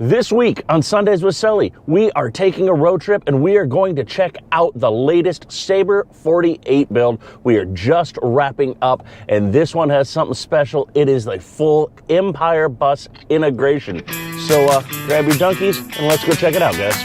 This week on Sundays with Sully, we are taking a road trip and we are going to check out the latest Sabre 48 build. We are just wrapping up, and this one has something special. It is a full Empire bus integration. So grab your donkeys and let's go check it out, guys.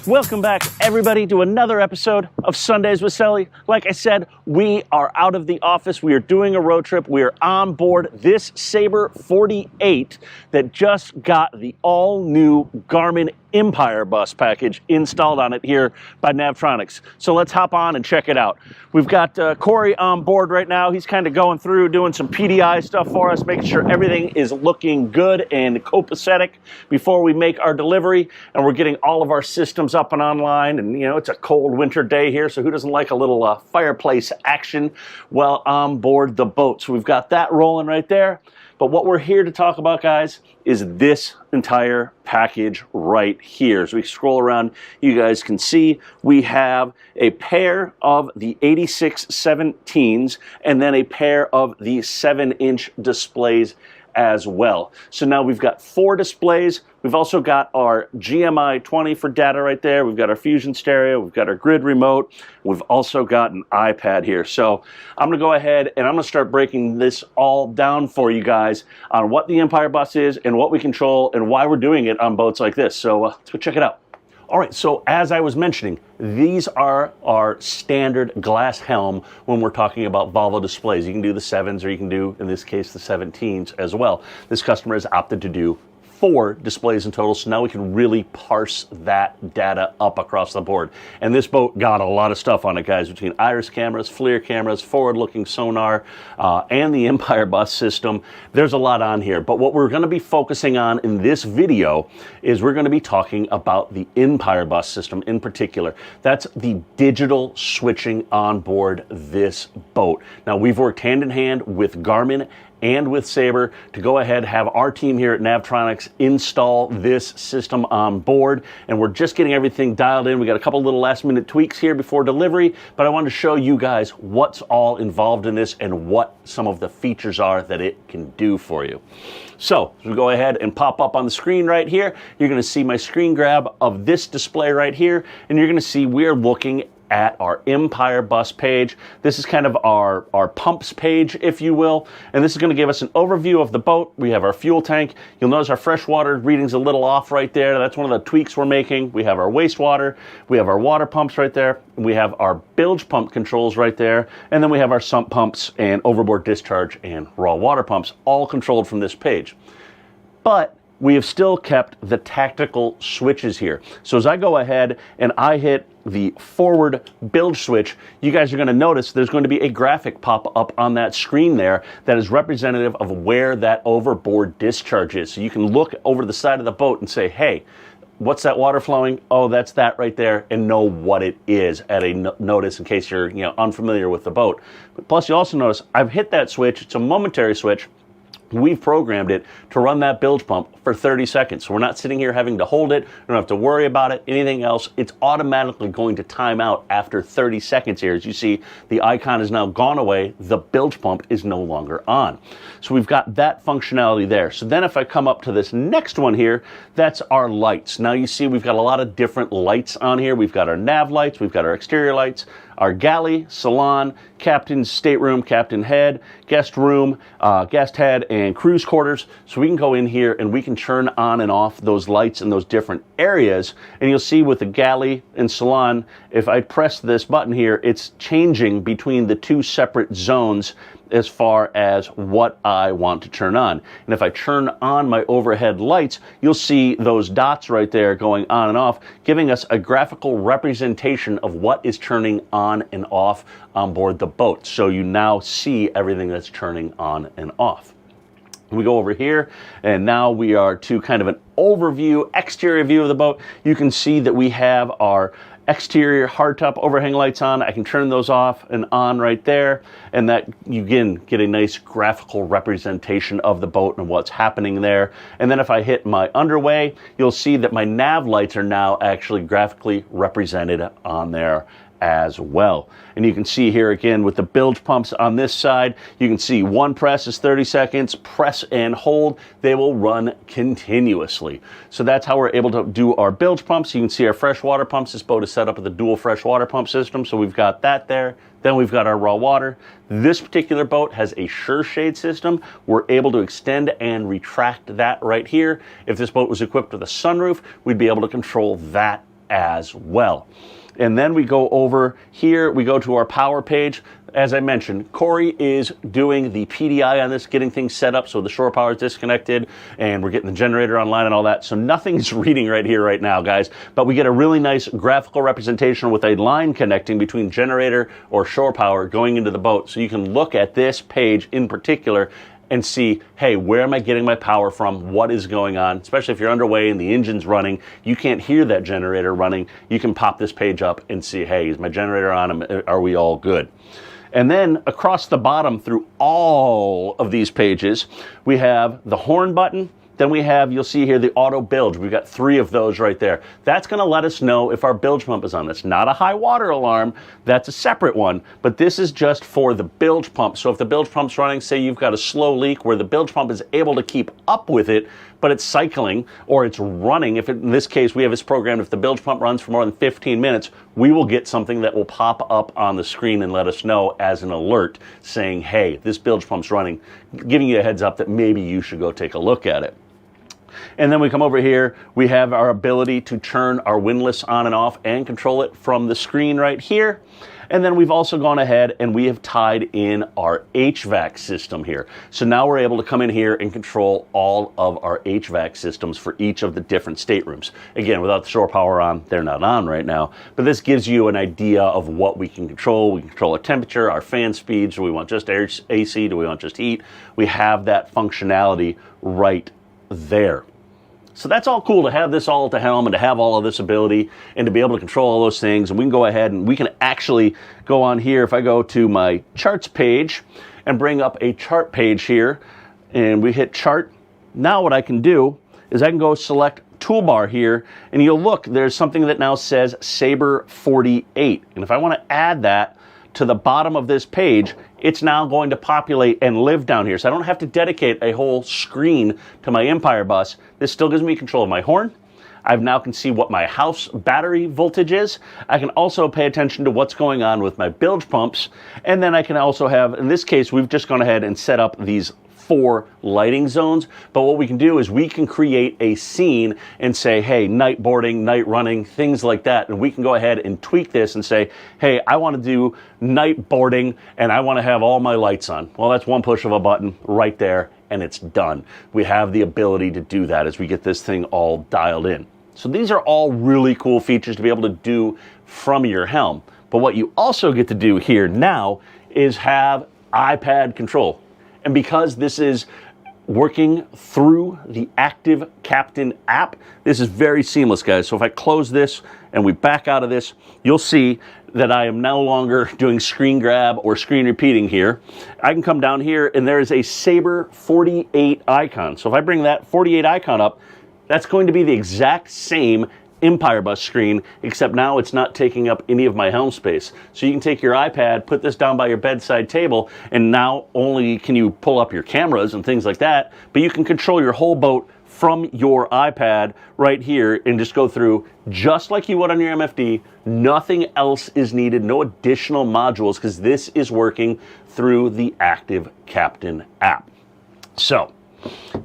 Welcome back, everybody, to another episode of Sundays with Sully. Like I said, we are out of the office. We are doing a road trip. We are on board this Sabre 48 that just got the all-new Garmin Empire bus package installed on it here by Navtronics. So let's hop on and check it out. We've got Corey on board right now. He's kind of going through, doing some PDI stuff for us, making sure everything is looking good and copacetic before we make our delivery. And we're getting all of our systems up and online. And, you know, it's a cold winter day here, so who doesn't like a little fireplace action while on board the boat? So we've got that rolling right there. But what we're here to talk about, guys, is this entire package right here. As we scroll around, you guys can see we have a pair of the 8617s and then a pair of the 7-inch displays as well. So now we've got 4 displays. We've also got our GMI 20 for data right there. We've got our Fusion stereo. We've got our grid remote. We've also got an iPad here. So I'm going to go ahead and I'm going to start breaking this all down for you guys on what the Empire bus is and what we control and why we're doing it on boats like this. So let's go check it out. All right, so as I was mentioning, these are our standard glass helm when we're talking about Volvo displays. You can do the 7s or you can do, in this case, the 17s as well. This customer has opted to do 4 displays in total, so now we can really parse that data up across the board. And this boat got a lot of stuff on it, guys, between iris cameras, FLIR cameras, forward-looking sonar, and the Empire bus system. There's a lot on here, but what we're going to be focusing on in this video is we're going to be talking about the Empire bus system in particular. That's the digital switching on board this boat. Now, we've worked hand in hand with Garmin and with Sabre to go ahead, have our team here at Navtronics install this system on board, and we're just getting everything dialed in. We got a couple little last minute tweaks here before delivery, but I wanted to show you guys what's all involved in this and what some of the features are that it can do for you. So as we go ahead and pop up on the screen right here, you're going to see my screen grab of this display right here, and you're going to see we're looking at our Empire bus page. This is kind of our pumps page, if you will, and this is going to give us an overview of the boat. We have our fuel tank. You'll notice our freshwater reading's a little off right there. That's one of the tweaks we're making. We have our wastewater. We have our water pumps right there. We have our bilge pump controls right there, and then we have our sump pumps and overboard discharge and raw water pumps, all controlled from this page. But we have still kept the tactical switches here. So as I go ahead and I hit the forward bilge switch, you guys are going to notice there's going to be a graphic pop up on that screen there that is representative of where that overboard discharge is. So you can look over the side of the boat and say, hey, what's that water flowing? Oh, that's that right there, and know what it is at a notice in case you're unfamiliar with the boat. But plus you also notice I've hit that switch. It's a momentary switch. We've programmed it to run that bilge pump for 30 seconds. So we're not sitting here having to hold it. We don't have to worry about it, anything else. It's automatically going to time out after 30 seconds here. As you see, the icon has now gone away. The bilge pump is no longer on. So we've got that functionality there. So then if I come up to this next one here, that's our lights. Now you see we've got a lot of different lights on here. We've got our nav lights, we've got our exterior lights, our galley, salon, captain's stateroom, captain head, guest room, guest head, and cruise quarters. So we can go in here and we can turn on and off those lights in those different areas. And you'll see with the galley and salon, if I press this button here, it's changing between the 2 separate zones as far as what I want to turn on. And if I turn on my overhead lights, you'll see those dots right there going on and off, giving us a graphical representation of what is turning on and off on board the boat. So you now see everything that's turning on and off. We go over here, and now we are to kind of an overview, exterior view of the boat. You can see that we have our exterior hardtop overhang lights on. I can turn those off and on right there, and that you again get a nice graphical representation of the boat and what's happening there. And then if I hit my underway, you'll see that my nav lights are now actually graphically represented on there as well. And you can see here again with the bilge pumps on this side, you can see one press is 30 seconds, press and hold, they will run continuously. So that's how we're able to do our bilge pumps. You can see our freshwater pumps. This boat is set up with a dual freshwater pump system, so we've got that there. Then we've got our raw water. This particular boat has a sure shade system. We're able to extend and retract that right here. If this boat was equipped with a sunroof, we'd be able to control that as well. And then we go over here, we go to our power page. As I mentioned, Corey is doing the PDI on this, getting things set up so the shore power is disconnected and we're getting the generator online and all that. So nothing's reading right here right now, guys, but we get a really nice graphical representation with a line connecting between generator or shore power going into the boat. So you can look at this page in particular and see, hey, where am I getting my power from? What is going on? Especially if you're underway and the engine's running, you can't hear that generator running. You can pop this page up and see, hey, is my generator on? Are we all good? And then across the bottom through all of these pages, we have the horn button. Then we have, you'll see here, the auto bilge. We've got 3 of those right there. That's gonna let us know if our bilge pump is on. That's not a high water alarm, that's a separate one, but this is just for the bilge pump. So if the bilge pump's running, say you've got a slow leak where the bilge pump is able to keep up with it, but it's cycling or it's running. If in this case, we have this programmed, if the bilge pump runs for more than 15 minutes, we will get something that will pop up on the screen and let us know as an alert saying, hey, this bilge pump's running, giving you a heads up that maybe you should go take a look at it. And then we come over here, we have our ability to turn our windlass on and off and control it from the screen right here. And then we've also gone ahead and we have tied in our HVAC system here. So now we're able to come in here and control all of our HVAC systems for each of the different staterooms. Again, without the shore power on, they're not on right now, but this gives you an idea of what we can control. We can control our temperature, our fan speeds. Do we want just AC? Do we want just heat? We have that functionality right there. So that's all cool to have this all at the helm and to have all of this ability and to be able to control all those things. And we can go ahead and we can actually go on here. If I go to my charts page and bring up a chart page here and we hit chart, now what I can do is I can go select toolbar here and you'll look, there's something that now says Sabre 48. And if I want to add that to the bottom of this page, it's now going to populate and live down here. So I don't have to dedicate a whole screen to my Empire bus. This still gives me control of my horn. I now can see what my house battery voltage is. I can also pay attention to what's going on with my bilge pumps. And then I can also have, in this case, we've just gone ahead and set up these 4 lighting zones, but what we can do is we can create a scene and say, hey, night boarding, night running, things like that, and we can go ahead and tweak this and say, hey, I want to do night boarding and I want to have all my lights on. Well, that's one push of a button right there and it's done. We have the ability to do that as we get this thing all dialed in. So these are all really cool features to be able to do from your helm. But what you also get to do here now is have iPad control. And because this is working through the Active Captain app, this is very seamless, guys. So if I close this and we back out of this, you'll see that I am no longer doing screen grab or screen repeating here. I can come down here and there is a Sabre 48 icon. So if I bring that 48 icon up, that's going to be the exact same Empire bus screen, except now it's not taking up any of my helm space. So you can take your iPad, put this down by your bedside table, and now only can you pull up your cameras and things like that, but you can control your whole boat from your iPad right here and just go through just like you would on your MFD. Nothing else is needed, no additional modules, because this is working through the Active Captain app. So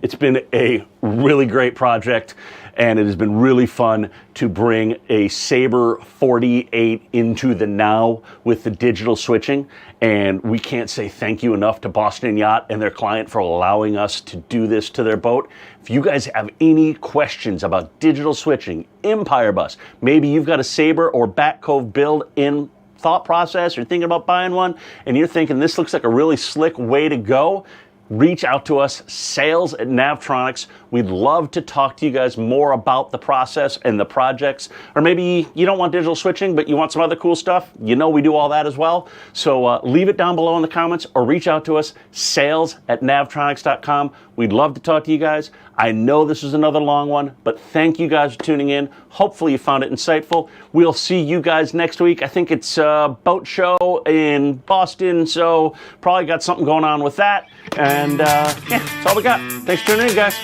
it's been a really great project, and it has been really fun to bring a Sabre 48 into the now with the digital switching. And we can't say thank you enough to Boston Yacht and their client for allowing us to do this to their boat. If you guys have any questions about digital switching, Empire bus, maybe you've got a Sabre or Bat Cove build in thought process, or thinking about buying one, and you're thinking this looks like a really slick way to go, reach out to us, sales@Navtronics. We'd love to talk to you guys more about the process and the projects. Or maybe you don't want digital switching, but you want some other cool stuff. You know we do all that as well. So leave it down below in the comments or reach out to us, sales@Navtronics.com. We'd love to talk to you guys. I know this is another long one, but thank you guys for tuning in. Hopefully you found it insightful. We'll see you guys next week. I think it's a boat show in Boston, so probably got something going on with that. And yeah, that's all we got. Thanks for tuning in, guys.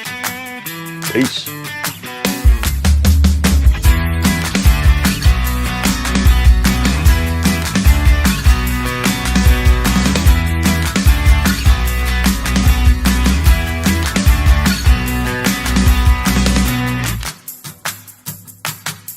Peace.